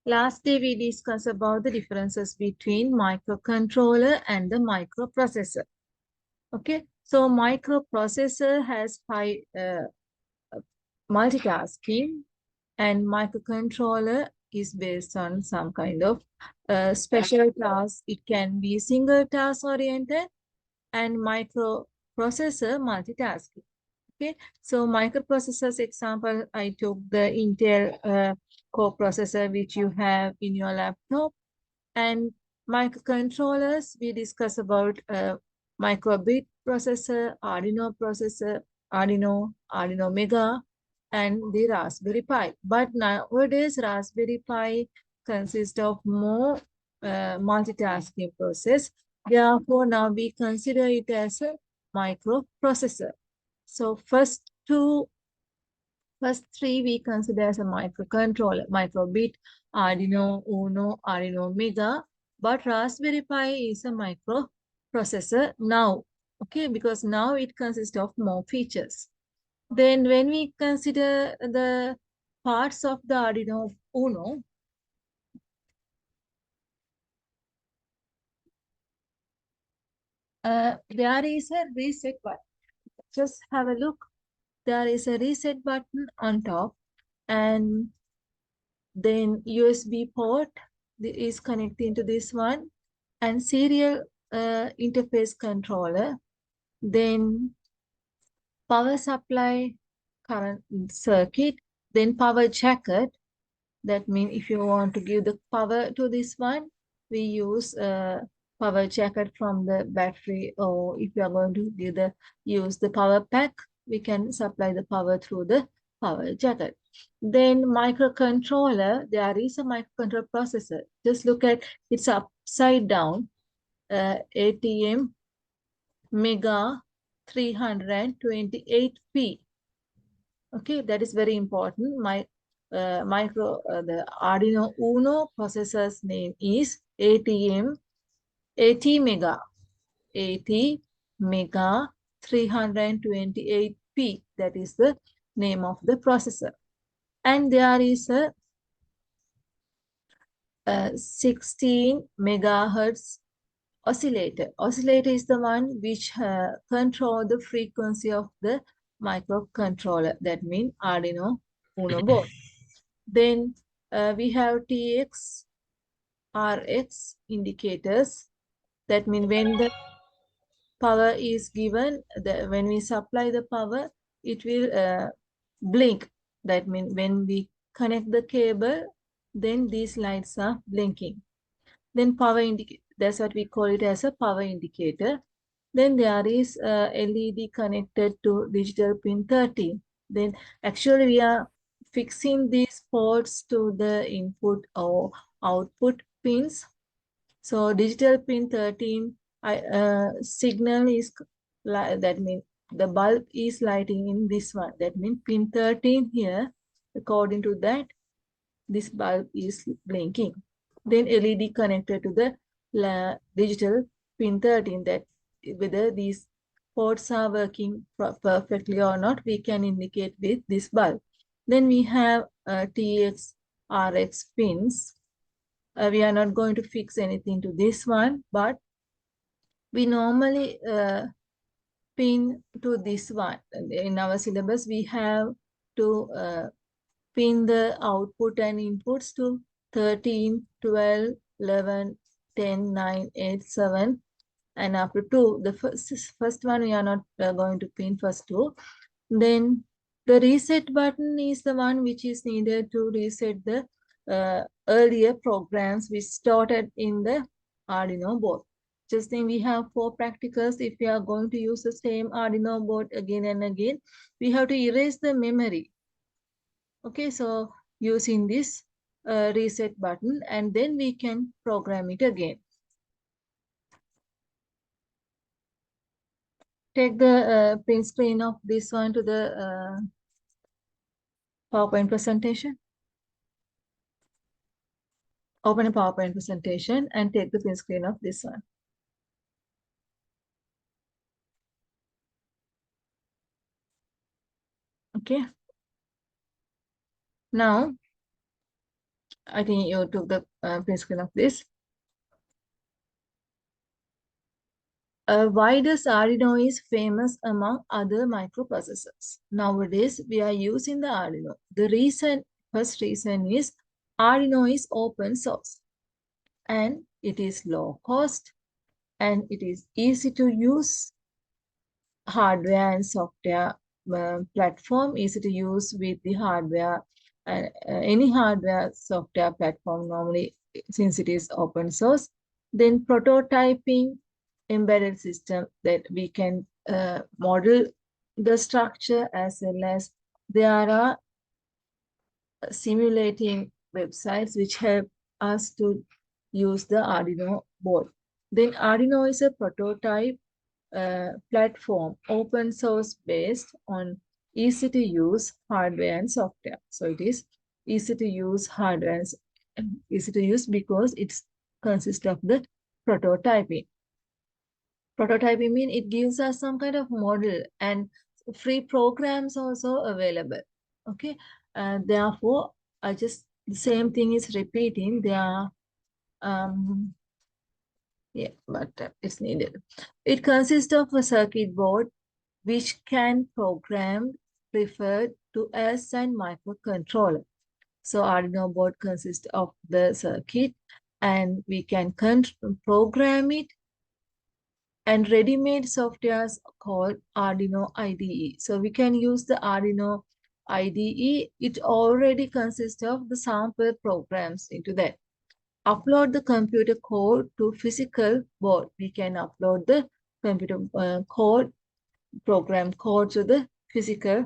Last day we discussed about the differences between microcontroller and the microprocessor. Okay, so microprocessor has high multitasking, and microcontroller is based on some kind of special task. It can be single task oriented, and microprocessor multitasking. Okay, so microprocessors example, I took the Intel core processor which you have in your laptop, and microcontrollers we discuss about microbit processor, Arduino Mega, and the Raspberry Pi. But nowadays Raspberry Pi consists of more multitasking process. Therefore, now we consider it as a microprocessor. So first three we consider as a microcontroller, microbit, Arduino Uno, Arduino Mega, but Raspberry Pi is a microprocessor now, okay, because now it consists of more features. Then when we consider the parts of the Arduino Uno, there is a reset button. Just have a look. There is a reset button on top, and then USB port is connecting to this one, and serial interface controller, then power supply current circuit, then power jacket. That means if you want to give the power to this one, we use power jacket from the battery, or if you are going to use the power pack, we can supply the power through the power jacket. Then microcontroller, there is a microcontroller processor. Just look at it's upside down, ATM Mega 328P. Okay, that is very important. The Arduino Uno processor's name is AT Mega 328P. That is the name of the processor. And there is a 16 megahertz oscillator. Oscillator is the one which control the frequency of the microcontroller. That means Arduino Uno board. Then we have TX, RX indicators. That means when the power is given, when we supply the power, it will blink. That means when we connect the cable, then these lights are blinking. Then power indicator, that's what we call it as a power indicator. Then there is a LED connected to digital pin 13. Then actually we are fixing these ports to the input or output pins. So digital pin 13 signal is that means the bulb is lighting in this one. That means pin 13 here, according to that, this bulb is blinking. Then LED connected to the digital pin 13, that whether these ports are working perfectly or not, we can indicate with this bulb. Then we have TX, RX pins. We are not going to fix anything to this one, but we normally pin to this one. In our syllabus, we have to pin the output and inputs to 13, 12, 11, 10, 9, 8, 7, and up to 2. The first one we are not going to pin first 2. Then the reset button is the one which is needed to reset the earlier programs we started in the Arduino board. Just think we have 4 practicals. If we are going to use the same Arduino board again and again, we have to erase the memory. Okay, so using this reset button, and then we can program it again. Take the print screen of this one to the PowerPoint presentation. Open a PowerPoint presentation and take the print screen of this one. Okay. Now, I think you took the print screen of this. Why does Arduino is famous among other microprocessors? Nowadays, we are using the Arduino. First reason is Arduino is open source and it is low cost and it is easy to use hardware and software platform, easy to use with the hardware and any hardware software platform normally since it is open source. Then prototyping embedded system that we can model the structure as well as there are simulating websites which help us to use the Arduino board. Then Arduino is a prototype platform, open source based on easy to use hardware and software. So it is easy to use hardware and easy to use because it consists of the prototyping. Prototyping means it gives us some kind of model and free programs also available. Okay, therefore, the same thing is repeating. There are yeah, but it's needed. It consists of a circuit board which can program referred to as a microcontroller. So Arduino board consists of the circuit and we can program it, and ready-made softwares called Arduino IDE. So we can use the Arduino IDE. It already consists of the sample programs into that. Upload the computer code to physical board. We can upload the computer program code to the physical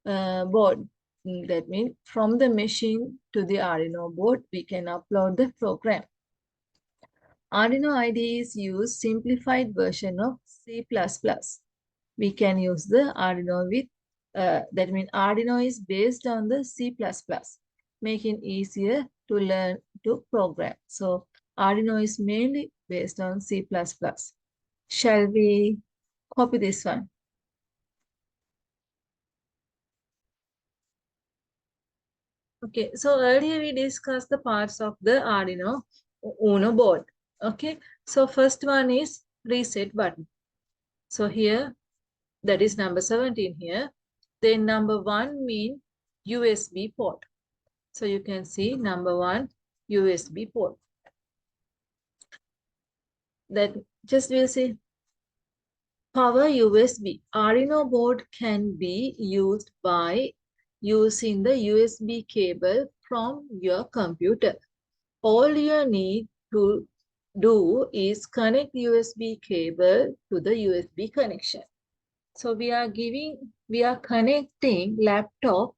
board. That means from the machine to the Arduino board, we can upload the program. Arduino IDEs use simplified version of C++. We can use the Arduino with, that means Arduino is based on the C++, making easier to learn to program. So Arduino is mainly based on C++. Shall we copy this one? Okay, so earlier we discussed the parts of the Arduino Uno board. Okay, so first one is reset button. So here, that is number 17 here. Then number 1 mean USB port. So you can see number 1, USB port. That just we'll see power USB. Arduino board can be used by using the USB cable from your computer. All you need to do is connect USB cable to the USB connection. So we are connecting laptop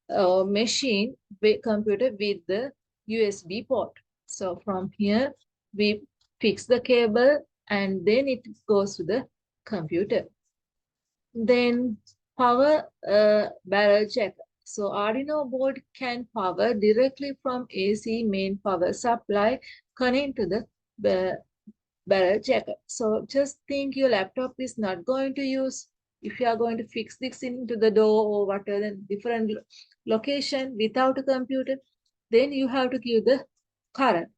machine with computer with the USB port. So from here, we fix the cable and then it goes to the computer. Then power barrel checker. So Arduino board can power directly from AC main power supply connect to the barrel checker. So just think your laptop is not going to use, if you are going to fix this into the door or whatever, different location without a computer, then you have to give the current.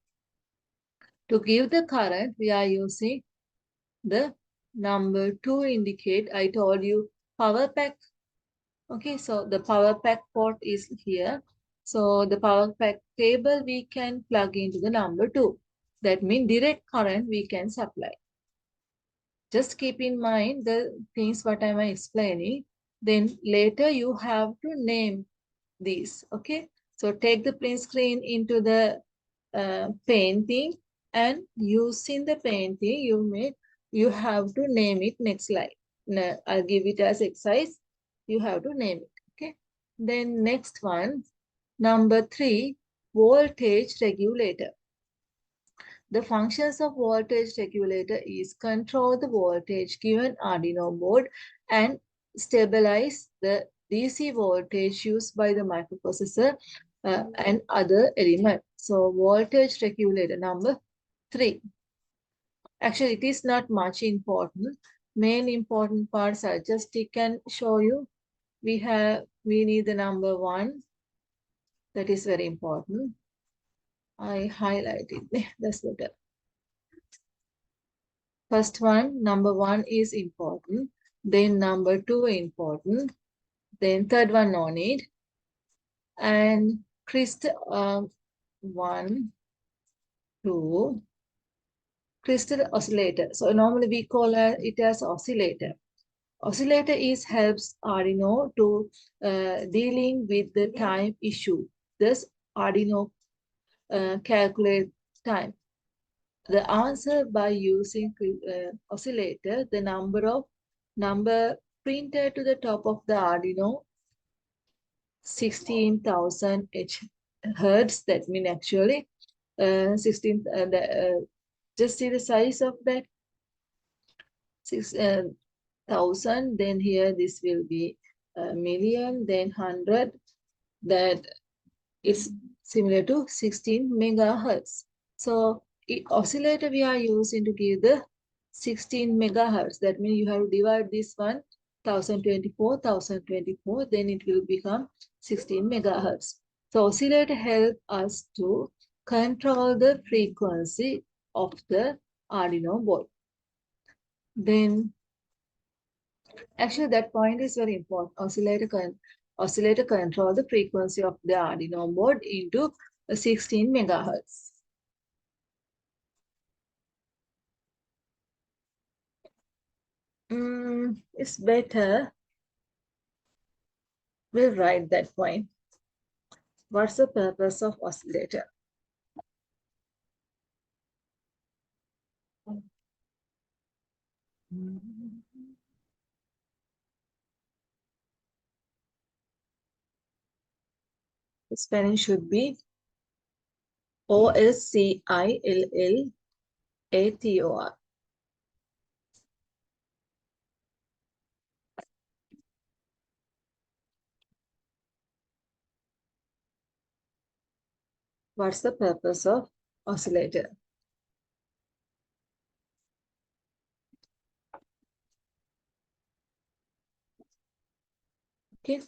To give the current, we are using the number 2 indicate, I told you, power pack. Okay, so the power pack port is here. So the power pack cable we can plug into the number 2. That means direct current we can supply. Just keep in mind the things what am I explaining. Then later you have to name these. Okay, so take the print screen into the painting, and using the painting you have to name it next slide. Now, I'll give it as exercise. You have to name it. Okay, then next one, number 3, voltage regulator. The functions of voltage regulator is control the voltage given Arduino board and stabilize the DC voltage used by the microprocessor and other element. So voltage regulator number 3. Actually, it is not much important. Main important parts are just I can show you. We need the number 1. That is very important. I highlighted. That's better. First one, number one is important. Then number two important. Then third one no need. And one, two, crystal oscillator. So normally we call it as oscillator. Oscillator is helps Arduino to dealing with the time issue. Thus, Arduino calculate time. The answer by using oscillator, the number printed to the top of the Arduino 16,000 hertz. That means actually 16. Just see the size of that 6,000. Then here this will be a million. Then 100. That is similar to 16 megahertz. So oscillator we are using to give the 16 megahertz. That means you have to divide this one 1024, then it will become 16 megahertz. So oscillator help us to control the frequency of the Arduino board. Then actually that point is very important. Oscillator control the frequency of the Arduino board into 16 megahertz. It's better. We'll write that point. What's the purpose of oscillator? The spelling should be Oscillator. What's the purpose of oscillator? Okay,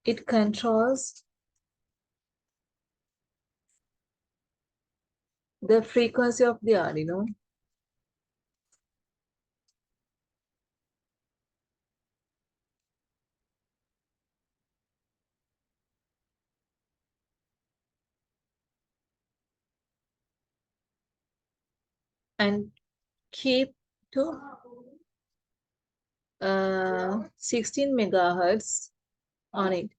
it controls the frequency of the Arduino and keep to 16 megahertz on it.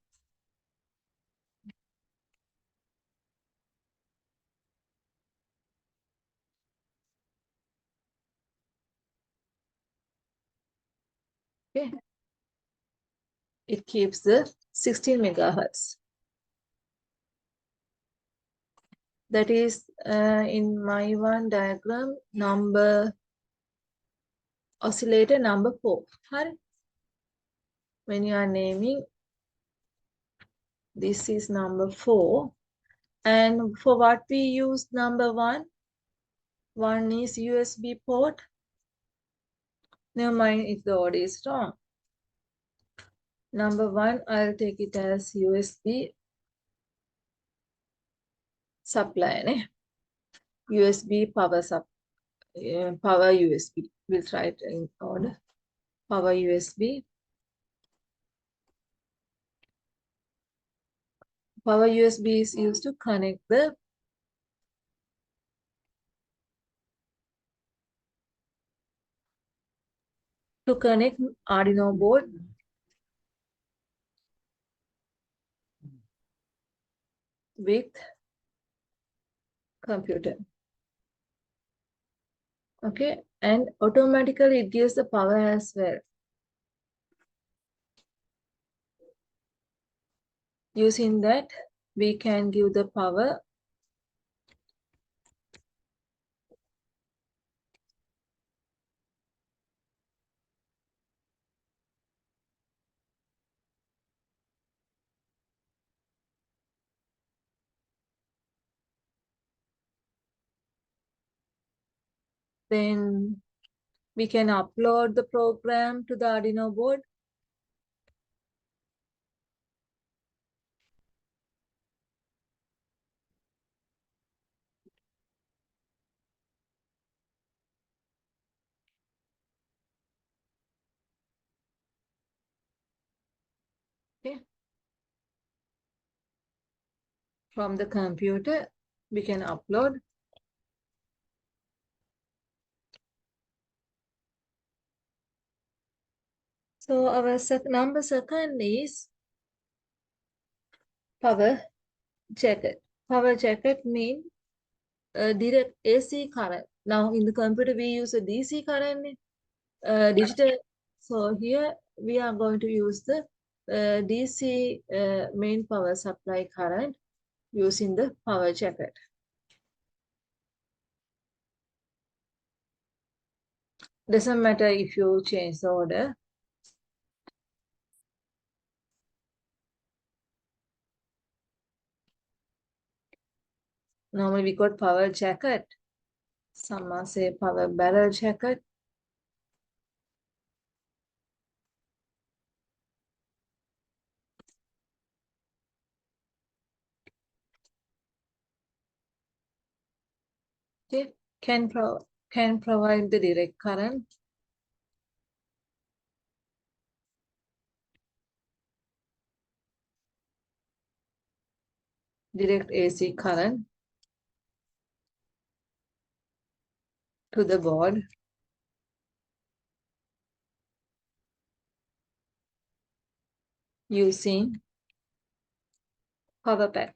Okay, it keeps the 16 megahertz. That is in my one diagram number oscillator number 4. When you are naming, this is number 4. And for what we use number 1? One is USB port. Never mind if the order is wrong. Number 1, I'll take it as USB supply. USB power power USB. We'll try it in order. Power USB. Power USB is used to connect Arduino board with computer. Okay, and automatically it gives the power as well. Using that, we can give the power then we can upload the program to the Arduino board. Okay. From the computer, we can upload. So our number second is power jacket. Power jacket means direct AC current. Now in the computer we use a DC current, digital. So here we are going to use the DC main power supply current using the power jacket. Doesn't matter if you change the order. Normally we got power jacket. Some say power barrel jacket. Okay, can provide the direct current. Direct AC current to the board using power pack.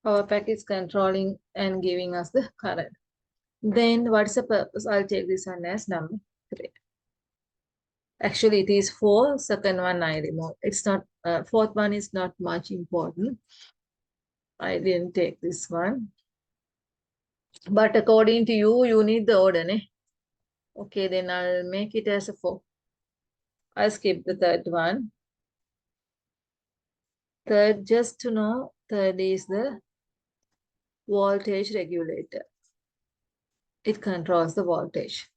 Power pack is controlling and giving us the current. Then what's the purpose? I'll take this one as number 3. Actually, it is 4. Second one I remove. It's not, fourth one is not much important. I didn't take this one. But according to you, you need the order, ne? Okay, then I'll make it as a 4. I'll skip the third one. Third, just to know, third is the voltage regulator. It controls the voltage.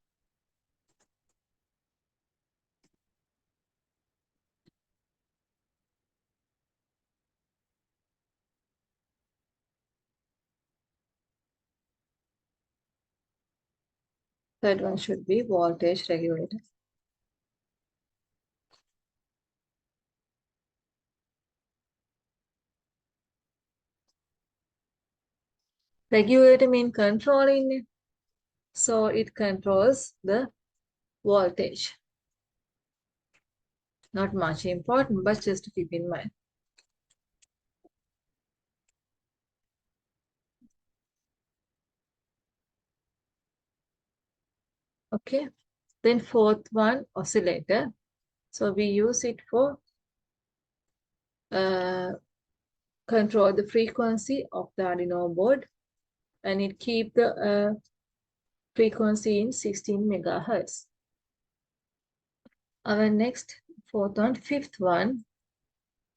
Third one should be voltage regulator. Regulator means controlling. So it controls the voltage. Not much important, but just to keep in mind. Okay. Then fourth one, oscillator. So we use it for control the frequency of the Arduino board, and it keep the frequency in 16 megahertz. Our next fourth one, fifth one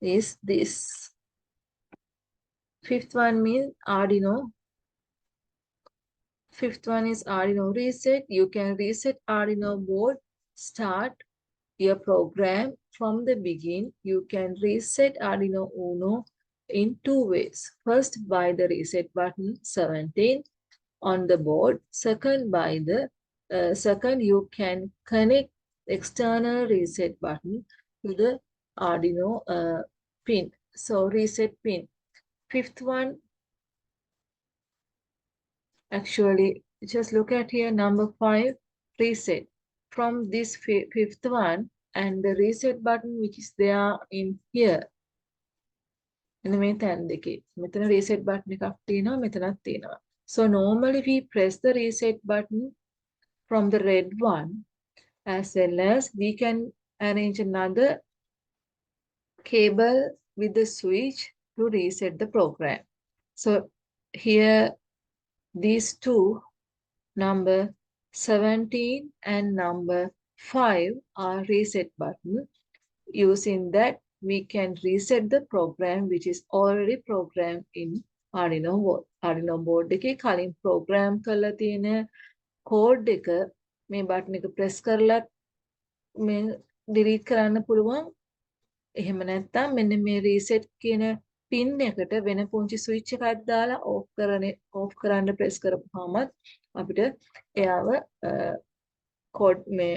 is this. Fifth one means Arduino. Fifth one is Arduino reset. You can reset Arduino board, start your program from the beginning. You can reset Arduino Uno in 2 ways. First, by the reset button 17 on the board. Second, second you can connect external reset button to the Arduino pin. So reset pin. Fifth one, actually, just look at here, number 5, reset. From this fifth one and the reset button which is there in here. In the තැන් දෙකේ. මෙතන reset button එකක් තියෙනවා, මෙතනක් තියෙනවා. So normally we press the reset button from the red one, as well as we can arrange another cable with the switch to reset the program. So here these two, number 17 and number 5 are reset button. Using that, we can reset the program which is already programmed in Arduino board. Arduino board එකේ කලින් program කරලා තියෙන code එක මේ button එක press කරලා මේ delete කරන්න පුළුවන්. එහෙම නැත්නම් මෙන්න මේ reset කියන pin එකට වෙන පුංචි switch එකක් දාලා off කරන්න press කරපුවාම අපිට එයාව code මේ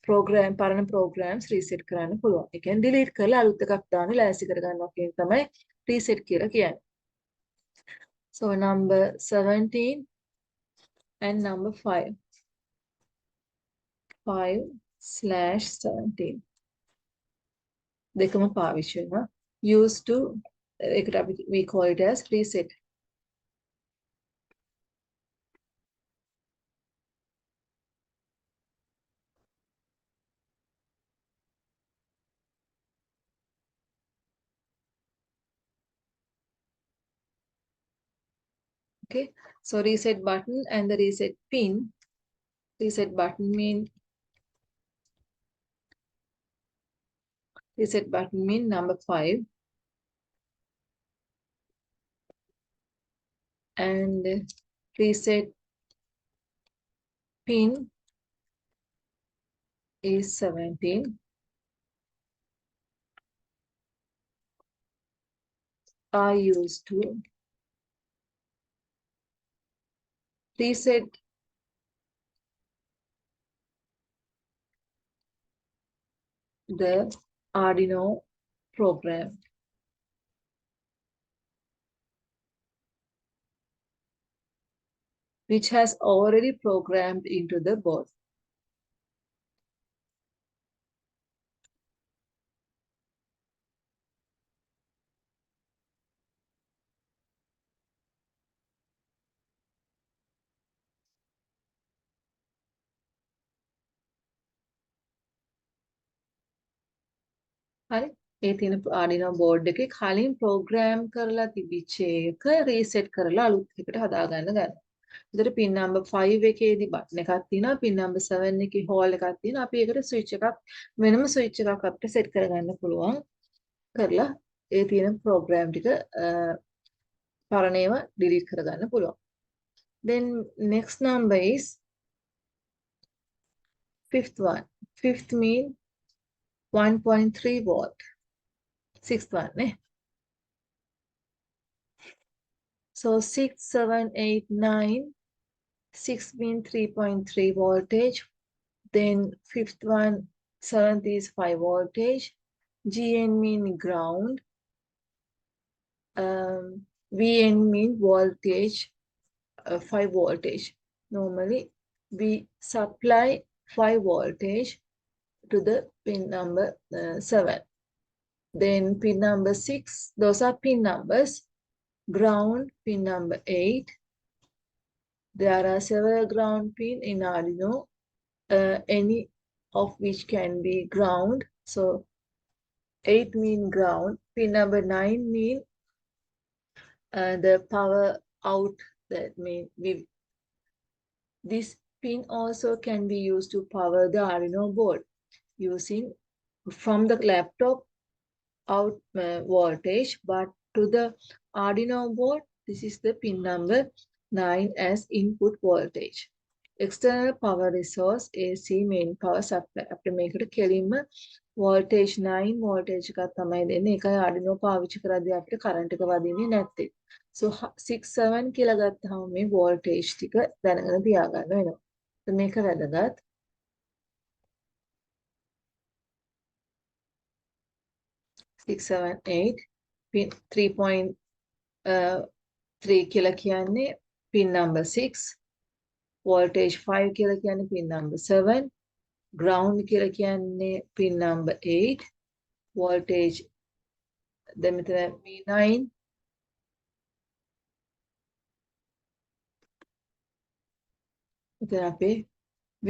පරණ programs reset කරන්න පුළුවන්. ඒ කියන්නේ delete කරලා අලුත් එකක් දාන්න ලෑස්ති කරගන්නවා කියන තමයි reset කියලා කියන්නේ. So number 17 and number 5. 5/17. දෙකම පාවිච්චි වෙනවා. Used to ඒකට we call it as reset. Okay, so reset button and the reset pin. Reset button mean number 5, and reset pin is 17. Are used to reset the Arduino program, which has already programmed into the board. හරි. ඒ තියෙන Arduino board එකේ කලින් program කරලා තිබිච්ච එක reset කරලා අලුත් එකට හදාගන්න ගන්නවා. ඒතර pin number 5 එකේදී button එකක් තියෙනවා. pin number 7 එකේ hole එකක් තියෙනවා. අපි ඒකට switch එකක් වෙනම switch එකක් අපිට set කරගන්න පුළුවන්. කරලා ඒ තියෙන program ටික පරණ ඒවා delete කරගන්න පුළුවන්. Then next number is fifth one. Fifth mean 1.3 volt. Sixth one, eh? So 6, 7, 8, 9. 6 mean 3.3 voltage. Then fifth one, 7th is 5 voltage. GN mean ground. VN mean voltage, 5 voltage. Normally, we supply 5 voltage to the pin number 7. Then pin number 6, those are pin numbers. Ground, pin number 8. There are several ground pin in Arduino, any of which can be ground. So 8 mean ground. Pin number 9 mean the power out. That means this pin also can be used to power the Arduino board using from the laptop out voltage, but to the Arduino board, this is the pin number 9 as input voltage. External power resource AC main power supply. අපිට මේකට කෙලින්ම voltage 9 voltage එකක් තමයි දෙන්නේ. ඒකයි Arduino පාවිච්චි කරද්දී අපිට current එක වදින්නේ නැත්තේ. So 6 7 කියලා ගත්තාම මේ voltage ටික දැනගෙන තියාගන්න වෙනවා. මේක වැදගත්. 6 7 8 pin 3.3 කියලා කියන්නේ pin number 6. Voltage 5 කියලා කියන්නේ pin number 7. Ground කියලා කියන්නේ pin number 8. Voltage then මෙතන V9. මෙතන අපේ V